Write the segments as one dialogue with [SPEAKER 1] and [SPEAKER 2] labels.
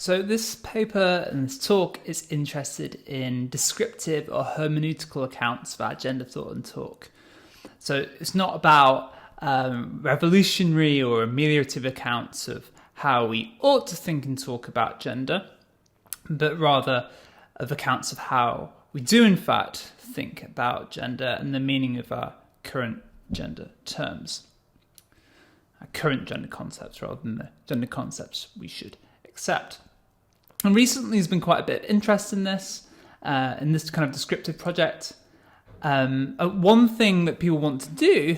[SPEAKER 1] So this paper and this talk is interested in descriptive or hermeneutical accounts of our gender thought and talk. So it's not about revolutionary or ameliorative accounts of how we ought to think and talk about gender, but rather of accounts of how we do in fact think about gender and the meaning of our current gender terms, our current gender concepts rather than the gender concepts we should accept. And recently there's been quite a bit of interest in this kind of descriptive project. One thing that people want to do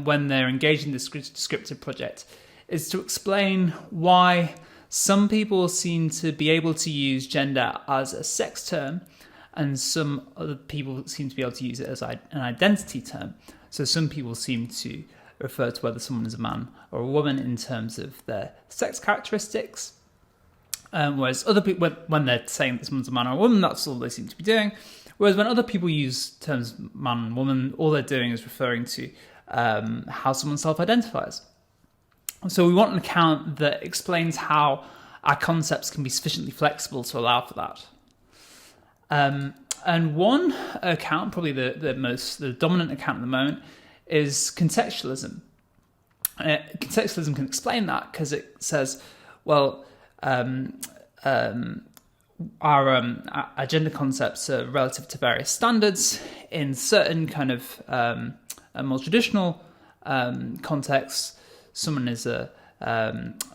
[SPEAKER 1] when they're engaged in this descriptive project is to explain why some people seem to be able to use gender as a sex term and some other people seem to be able to use it as an identity term. So some people seem to refer to whether someone is a man or a woman in terms of their sex characteristics, whereas other people, when they're saying that someone's a man or a woman, that's all they seem to be doing. Whereas when other people use terms man and woman, all they're doing is referring to how someone self-identifies. So we want an account that explains how our concepts can be sufficiently flexible to allow for that. And one account, probably the dominant account at the moment, is contextualism. Contextualism can explain that because it says, well, our gender concepts are relative to various standards. In certain kind of more traditional contexts, someone is a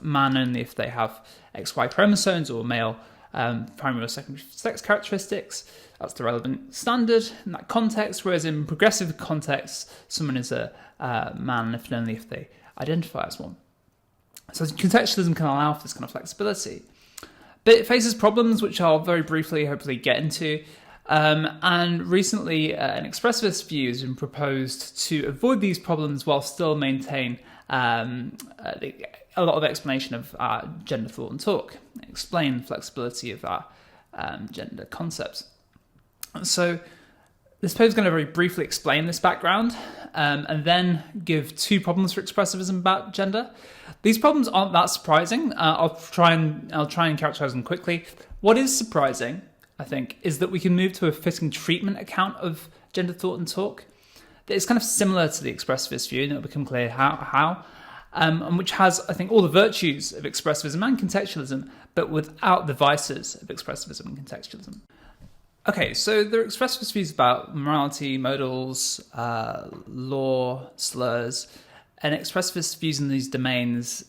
[SPEAKER 1] man only if they have XY chromosomes or male primary or secondary sex characteristics. That's the relevant standard in that context. Whereas in progressive contexts, someone is a man if and only if they identify as one. So contextualism can allow for this kind of flexibility. But it faces problems, which I'll very briefly, hopefully, get into. And recently, an expressivist view has been proposed to avoid these problems while still maintain a lot of explanation of our gender thought and talk, explain the flexibility of our gender concepts. So this paper is going to very briefly explain this background and then give two problems for expressivism about gender. These problems aren't that surprising. I'll try and characterize them quickly. What is surprising, I think, is that we can move to a fitting treatment account of gender thought and talk that is kind of similar to the expressivist view, and it'll become clear how and which has, I think, all the virtues of expressivism and contextualism, but without the vices of expressivism and contextualism. Okay, so there are expressivist views about morality, modals, law, slurs, and expressivist views in these domains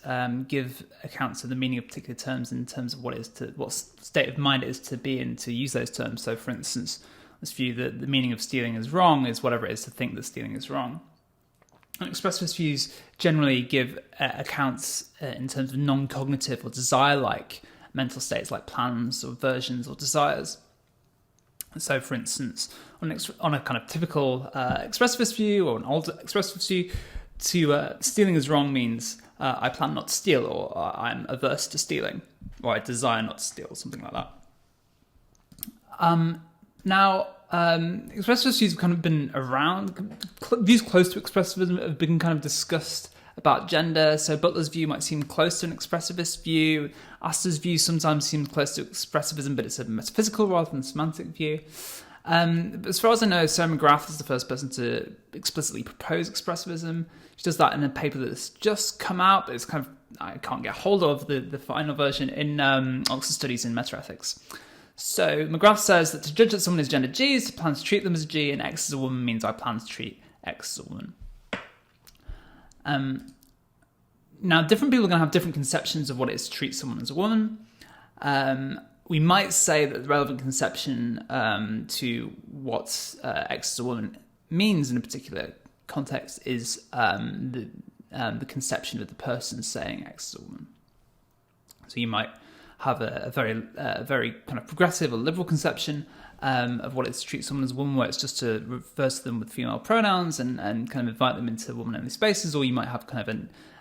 [SPEAKER 1] give accounts of the meaning of particular terms in terms of what state of mind it is to be in to use those terms. So, for instance, this view that the meaning of stealing is wrong is whatever it is to think that stealing is wrong. And expressivist views generally give accounts in terms of non-cognitive or desire-like mental states, like plans or versions or desires. So, for instance, on a kind of typical expressivist view or an old expressivist view, stealing is wrong means I plan not to steal, or I'm averse to stealing, or I desire not to steal, something like that. Now, expressivist views have kind of been around. Views close to expressivism have been kind of discussed about gender. So Butler's view might seem close to an expressivist view. Astor's view sometimes seems close to expressivism, but it's a metaphysical rather than semantic view. But as far as I know, Sarah McGrath is the first person to explicitly propose expressivism. She does that in a paper that's just come out, but it's kind of, I can't get hold of the final version in Oxford Studies in Metaethics. So McGrath says that to judge that someone is gender G is to plan to treat them as a G, and X as a woman means I plan to treat X as a woman. Now, different people are going to have different conceptions of what it is to treat someone as a woman. We might say that the relevant conception to what X as a woman means in a particular context is the conception of the person saying X as a woman. So you might have a very kind of progressive or liberal conception of what it is to treat someone as a woman, where it's just to refer to them with female pronouns and kind of invite them into woman-only spaces, or you might have kind of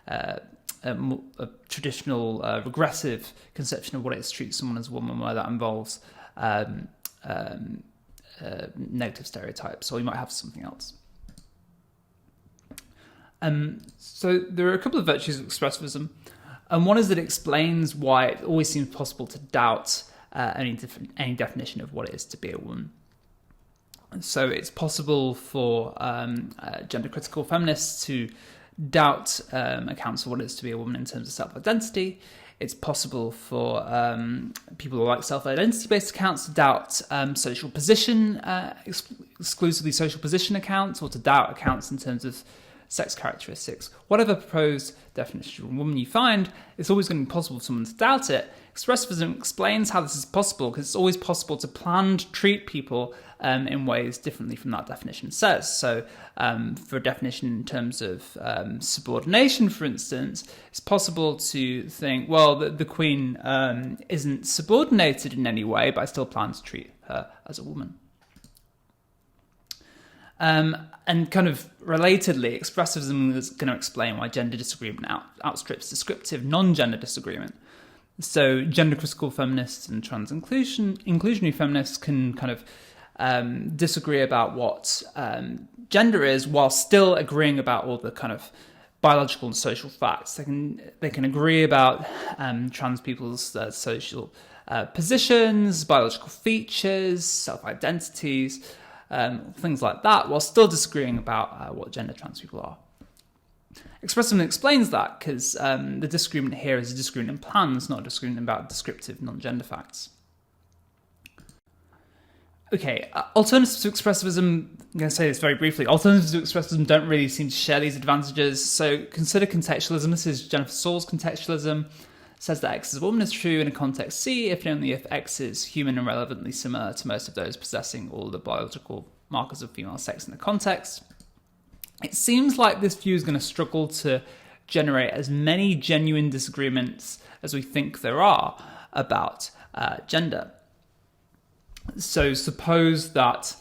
[SPEAKER 1] a traditional regressive conception of what it is to treat someone as a woman, where that involves negative stereotypes, or you might have something else. So there are a couple of virtues of expressivism. And one is that it explains why it always seems possible to doubt any definition of what it is to be a woman. So it's possible for gender-critical feminists to doubt accounts of what it is to be a woman in terms of self-identity. It's possible for people who like self-identity-based accounts to doubt social position, exclusively social position accounts, or to doubt accounts in terms of sex characteristics. Whatever proposed definition of a woman you find, it's always going to be possible for someone to doubt it. Expressivism explains how this is possible because it's always possible to plan to treat people in ways differently from that definition says. So for a definition in terms of subordination, for instance, it's possible to think, well, the Queen isn't subordinated in any way, but I still plan to treat her as a woman. And kind of relatedly, expressivism is going to explain why gender disagreement outstrips descriptive non-gender disagreement. So gender-critical feminists and trans-inclusionary feminists can kind of disagree about what gender is while still agreeing about all the kind of biological and social facts. They can agree about trans people's social positions, biological features, self-identities, things like that, while still disagreeing about what gender trans people are. Expressivism explains that because the disagreement here is a disagreement in plans, not a disagreement about descriptive non-gender facts. Okay, alternatives to expressivism, I'm going to say this very briefly. Alternatives to expressivism don't really seem to share these advantages. So consider contextualism. This is Jennifer Saul's contextualism. It says that X is a woman is true in a context C if and only if X is human and relevantly similar to most of those possessing all the biological markers of female sex in the context. It seems like this view is going to struggle to generate as many genuine disagreements as we think there are about gender. So suppose that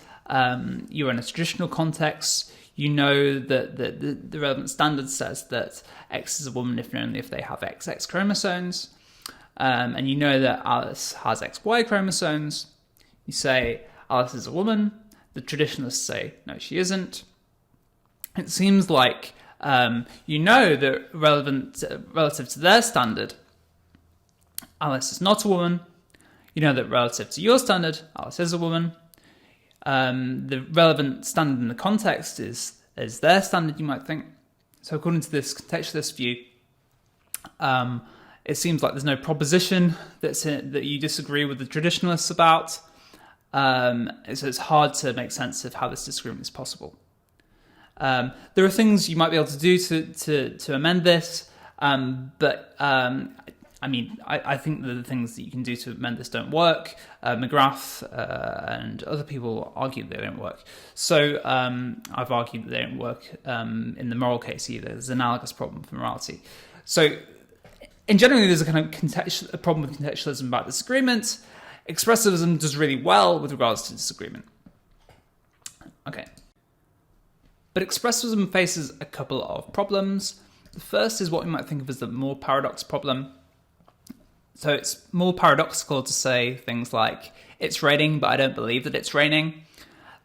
[SPEAKER 1] you're in a traditional context, you know that the relevant standard says that X is a woman if and only if they have XX chromosomes, and you know that Alice has XY chromosomes. You say Alice is a woman. The traditionalists say no, she isn't. It seems like you know that relative to their standard, Alice is not a woman. You know that relative to your standard, Alice is a woman. The relevant standard in the context is their standard, you might think. So according to this contextualist view, it seems like there's no proposition that you disagree with the traditionalists about. So it's hard to make sense of how this disagreement is possible. There are things you might be able to do to amend this, but I think that the things that you can do to amend this don't work. McGrath and other people argue that they don't work. So I've argued that they don't work in the moral case either. There's an analogous problem for morality. So in general, there's a kind of a problem with contextualism about disagreement. Expressivism does really well with regards to disagreement. Okay. But expressivism faces a couple of problems. The first is what we might think of as the Moore-paradox problem. So it's more paradoxical to say things like, it's raining, but I don't believe that it's raining.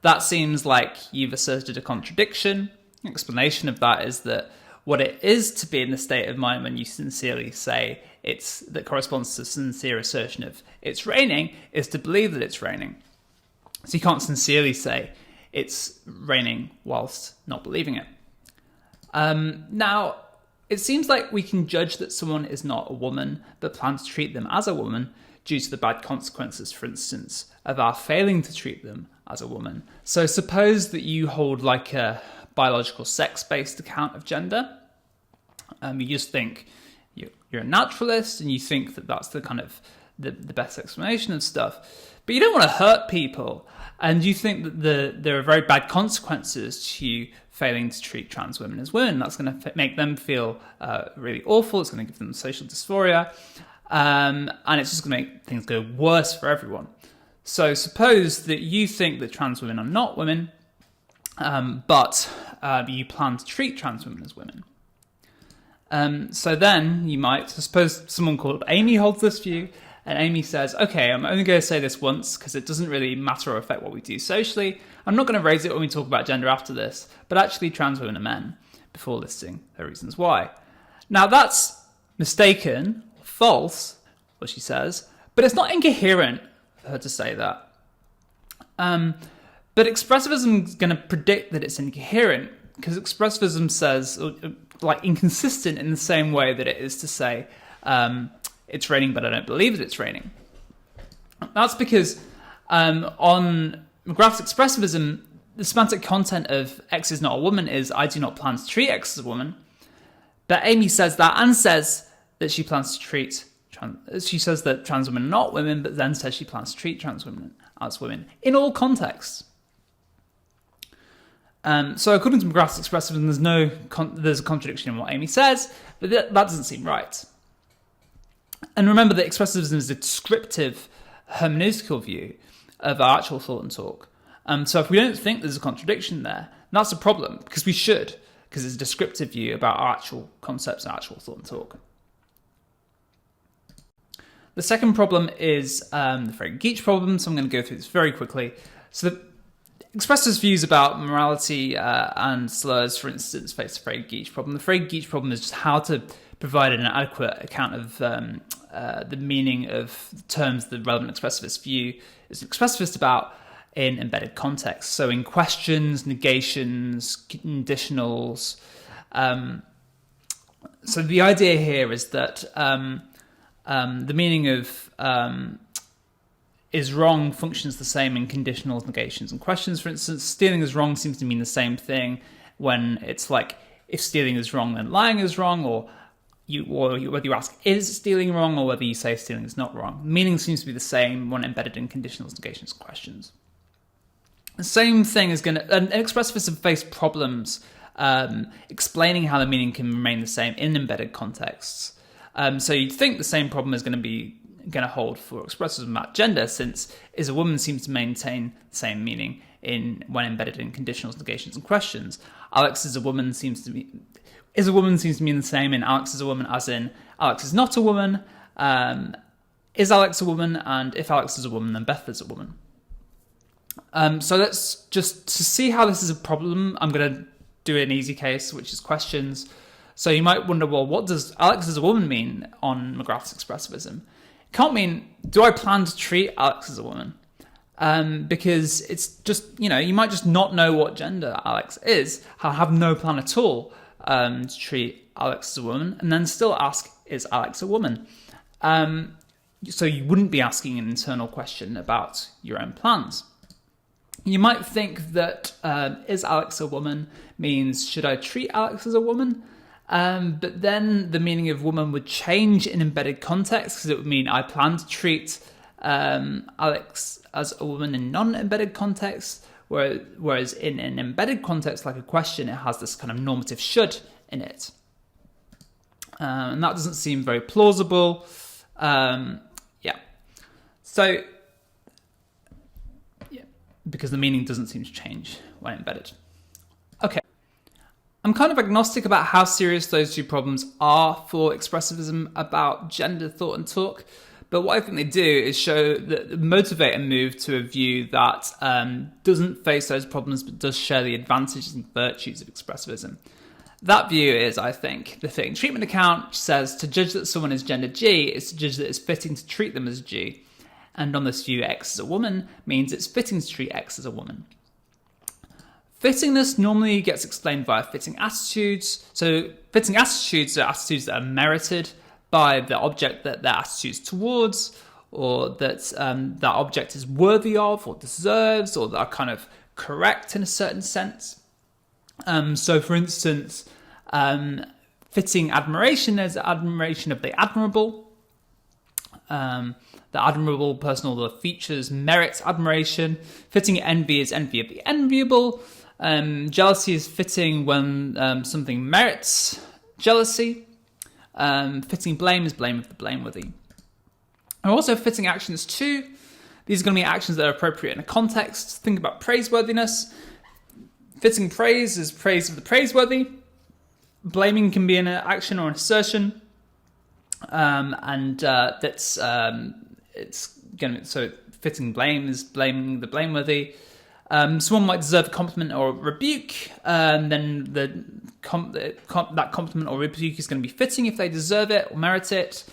[SPEAKER 1] That seems like you've asserted a contradiction. The explanation of that is that what it is to be in the state of mind when you sincerely say that corresponds to a sincere assertion of it's raining, is to believe that it's raining. So you can't sincerely say it's raining whilst not believing it. Now, it seems like we can judge that someone is not a woman, but plan to treat them as a woman due to the bad consequences, for instance, of our failing to treat them as a woman. So suppose that you hold like a biological sex-based account of gender. You just think you're a naturalist and you think that that's the kind of the best explanation of stuff. But you don't want to hurt people. And you think that there are very bad consequences to you failing to treat trans women as women. That's going to make them feel really awful. It's going to give them social dysphoria. And it's just going to make things go worse for everyone. So suppose that you think that trans women are not women, but you plan to treat trans women as women. So then you might, suppose someone called Amy holds this view, and Amy says, okay, I'm only going to say this once because it doesn't really matter or affect what we do socially. I'm not going to raise it when we talk about gender after this, but actually trans women are men, before listing her reasons why. Now that's mistaken, false, what she says, but it's not incoherent for her to say that. But expressivism is going to predict that it's incoherent, because expressivism says, like, inconsistent in the same way that it is to say, it's raining, but I don't believe that it's raining. That's because on McGrath's expressivism, the semantic content of X is not a woman is I do not plan to treat X as a woman. But Amy says that and says that she plans to treat she says that trans women are not women, but then says she plans to treat trans women as women in all contexts. So according to McGrath's expressivism, there's a contradiction in what Amy says, but that doesn't seem right. And remember that expressivism is a descriptive hermeneutical view of our actual thought and talk. So if we don't think there's a contradiction there, that's a problem, because we should, because it's a descriptive view about our actual concepts and actual thought and talk. The second problem is the Frege-Geach problem, so I'm going to go through this very quickly. So the expressivist views about morality and slurs, for instance, face the Frege-Geach problem. The Frege-Geach problem is just how to provide an adequate account of the meaning of terms the relevant expressivist view is an expressivist about in embedded context. So in questions, negations, conditionals. So the idea here is that the meaning of is wrong functions the same in conditionals, negations, and questions. For instance, stealing is wrong seems to mean the same thing when it's like, if stealing is wrong, then lying is wrong, or whether you ask, is stealing wrong, or whether you say stealing is not wrong. Meaning seems to be the same when embedded in conditionals, negations, and questions. The same thing is going to... And expressivists have faced problems explaining how the meaning can remain the same in embedded contexts. So you'd think the same problem is going to hold for expressivism about gender, since is a woman seems to maintain the same meaning when embedded in conditionals, negations, and questions. Alex is a woman seems to mean the same in Alex is a woman, as in Alex is not a woman. Is Alex a woman? And if Alex is a woman, then Beth is a woman. So let's just to see how this is a problem. I'm going to do an easy case, which is questions. So you might wonder, well, what does Alex as a woman mean on McGrath's expressivism? It can't mean, do I plan to treat Alex as a woman? Because it's just, you might just not know what gender Alex is, have no plan at all to treat Alex as a woman, and then still ask, is Alex a woman? So you wouldn't be asking an internal question about your own plans. You might think that is Alex a woman means, should I treat Alex as a woman? But then the meaning of woman would change in embedded context, because it would mean I plan to treat Alex as a woman in non-embedded context, whereas in an embedded context like a question, it has this kind of normative should in it. And that doesn't seem very plausible. Because the meaning doesn't seem to change when embedded. Okay. I'm kind of agnostic about how serious those two problems are for expressivism about gender, thought, and talk. But what I think they do is motivate and move to a view that doesn't face those problems, but does share the advantages and virtues of expressivism. That view is, I think, the fitting treatment account, which says to judge that someone is gender G is to judge that it's fitting to treat them as G. And on this view, X as a woman means it's fitting to treat X as a woman. Fittingness normally gets explained via fitting attitudes. So fitting attitudes are attitudes that are merited by the object that their attitude's towards, or that that object is worthy of or deserves, or that are kind of correct in a certain sense. So for instance, fitting admiration is admiration of the admirable. The admirable person or the features merits admiration. Fitting envy is envy of the enviable. Jealousy is fitting when something merits jealousy. Fitting blame is blame of the blameworthy. And also fitting actions too. These are going to be actions that are appropriate in a context. Think about praiseworthiness. Fitting praise is praise of the praiseworthy. Blaming can be an action or an assertion. So fitting blame is blaming the blameworthy. Someone might deserve a compliment or a rebuke. Then the that compliment or rebuke is going to be fitting if they deserve it or merit it.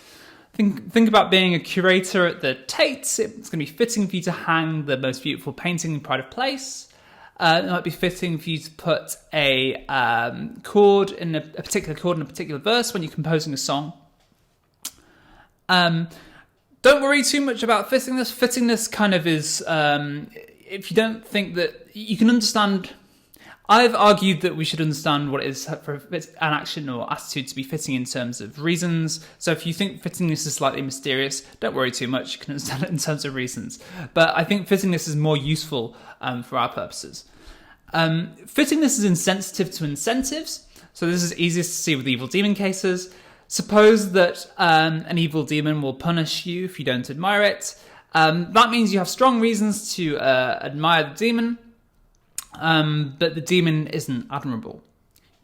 [SPEAKER 1] Think about being a curator at the Tate. It's going to be fitting for you to hang the most beautiful painting in pride of place. It might be fitting for you to put a chord in a particular chord in a particular verse when you're composing a song. Don't worry too much about fittingness. Fittingness kind of is, if you don't think that you can understand. I've argued that we should understand what it is for an action or attitude to be fitting in terms of reasons. So if you think fittingness is slightly mysterious, don't worry too much. You can understand it in terms of reasons. But I think fittingness is more useful for our purposes. Fittingness is insensitive to incentives. So this is easiest to see with evil demon cases. Suppose that an evil demon will punish you if you don't admire it. That means you have strong reasons to admire the demon. But the demon isn't admirable.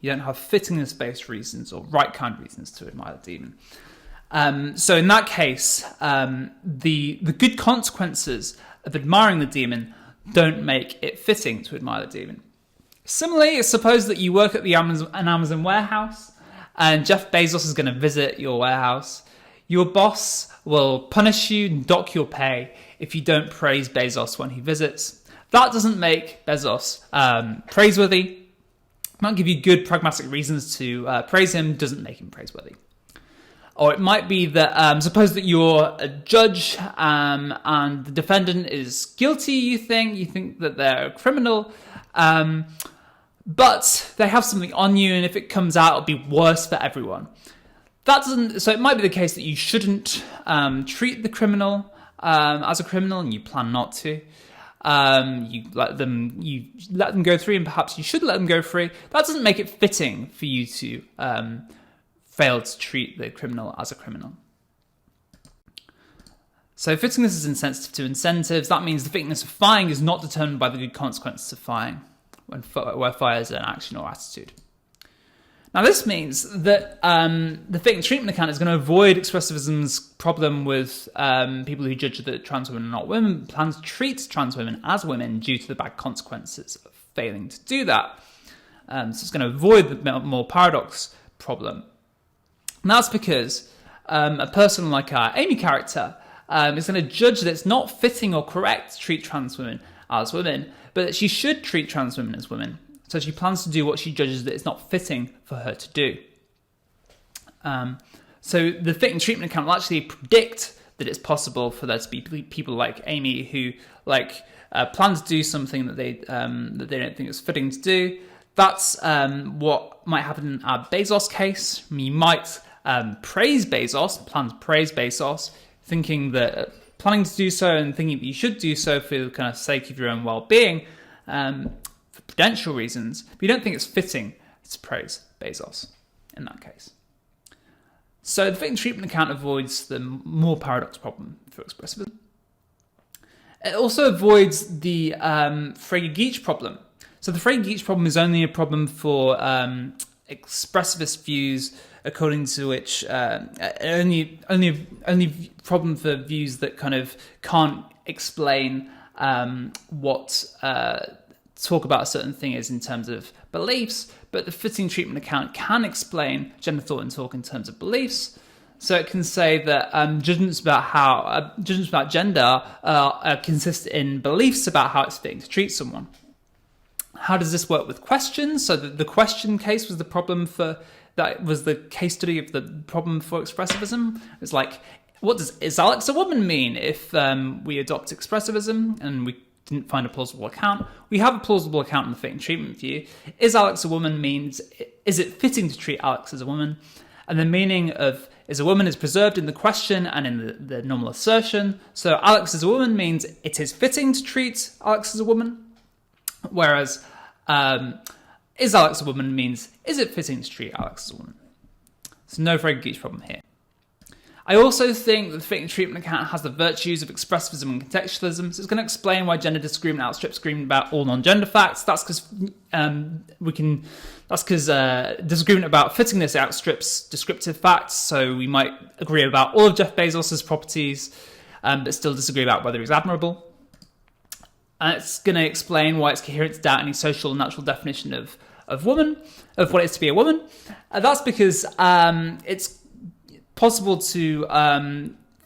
[SPEAKER 1] You don't have fittingness-based reasons or right kind of reasons to admire the demon. So in that case, the good consequences of admiring the demon don't make it fitting to admire the demon. Similarly, suppose that you work at an Amazon warehouse and Jeff Bezos is going to visit your warehouse. Your boss will punish you and dock your pay if you don't praise Bezos when he visits. That doesn't make Bezos praiseworthy. Might give you good pragmatic reasons to praise him, doesn't make him praiseworthy. Or it might be that, suppose that you're a judge and the defendant is guilty, you think that they're a criminal, but they have something on you, and if it comes out, it'll be worse for everyone. So it might be the case that you shouldn't treat the criminal as a criminal, and you plan not to. You let them go free, and perhaps you should let them go free. That doesn't make it fitting for you to fail to treat the criminal as a criminal. So fittingness is insensitive to incentives. That means the fittingness of firing is not determined by the good consequences of firing, where fire is an action or attitude. Now this means that the fitting treatment account is going to avoid expressivism's problem with people who judge that trans women are not women, plan to treat trans women as women due to the bad consequences of failing to do that. So it's going to avoid the Moore-paradox problem. And that's because a person like our Amy character is going to judge that it's not fitting or correct to treat trans women as women, but that she should treat trans women as women. So she plans to do what she judges that it's not fitting for her to do. So the fitting treatment account will actually predict that it's possible for there to be people like Amy who plan to do something that they don't think is fitting to do. That's what might happen in our Bezos case. You might praise Bezos, plan to praise Bezos, thinking that planning to do so and thinking that you should do so for the kind of sake of your own well-being. For prudential reasons, but you don't think it's fitting to praise Bezos in that case. So the fitting treatment account avoids the Moore-paradox problem for expressivism. It also avoids the Frege-Geach problem. So the Frege-Geach problem is only a problem for expressivist views, according to which only problem for views that kind of can't explain what talk about a certain thing is in terms of beliefs, but the fitting treatment account can explain gender thought and talk in terms of beliefs. So it can say that judgments about gender consist in beliefs about how it's fitting to treat someone. How does this work with questions? So the question case was the problem for that was the case study of the problem for expressivism. It's like, is Alex a woman mean if we adopt expressivism and we didn't find a plausible account? We have a plausible account in the fitting treatment view. Is Alex a woman means, is it fitting to treat Alex as a woman? And the meaning of is a woman is preserved in the question and in the normal assertion. So Alex is a woman means it is fitting to treat Alex as a woman. Whereas is Alex a woman means, is it fitting to treat Alex as a woman? So no Frege-Geach problem here. I also think that the fitting treatment account has the virtues of expressivism and contextualism. So it's going to explain why gender disagreement outstrips agreement about all non-gender facts. That's because disagreement about fittingness outstrips descriptive facts. So we might agree about all of Jeff Bezos's properties, but still disagree about whether he's admirable. And it's going to explain why it's coherent to doubt any social and natural definition of woman, of what it is to be a woman. That's because it's possible to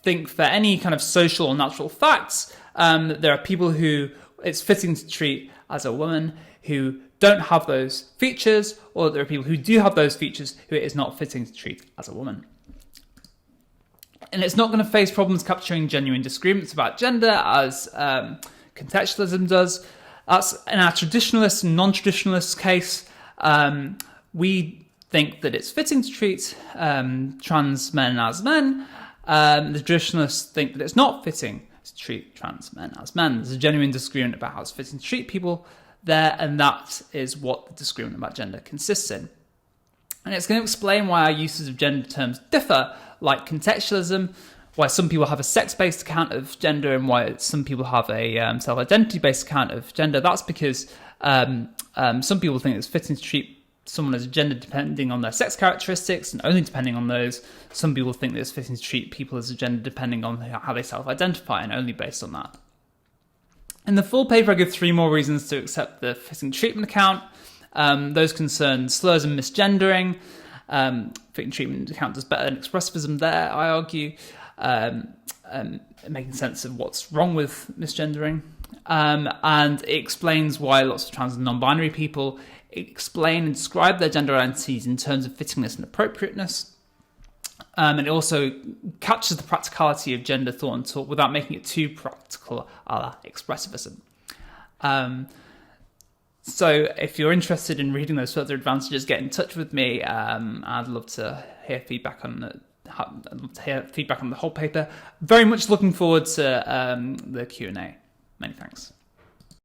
[SPEAKER 1] think for any kind of social or natural facts that there are people who it's fitting to treat as a woman who don't have those features, or there are people who do have those features who it is not fitting to treat as a woman. And it's not going to face problems capturing genuine disagreements about gender as contextualism does. That's in our traditionalist and non-traditionalist case. We think that it's fitting to treat trans men as men. The traditionalists think that it's not fitting to treat trans men as men. There's a genuine disagreement about how it's fitting to treat people there, and that is what the disagreement about gender consists in. And it's going to explain why our uses of gender terms differ, like contextualism, why some people have a sex-based account of gender and why some people have a self-identity-based account of gender. That's because some people think it's fitting to treat someone as a gender depending on their sex characteristics and only depending on those. Some people think that it's fitting to treat people as a gender depending on how they self-identify and only based on that. In the full paper, I give 3 more reasons to accept the fitting treatment account. Those concern slurs and misgendering. Fitting treatment account does better than expressivism there, I argue, making sense of what's wrong with misgendering. And it explains why lots of trans and non-binary people explain and describe their gender identities in terms of fittingness and appropriateness. And it also captures the practicality of gender thought and talk without making it too practical, a la expressivism. So if you're interested in reading those further advantages, get in touch with me. I'd love to hear feedback on the whole paper. Very much looking forward to the Q&A. Many thanks.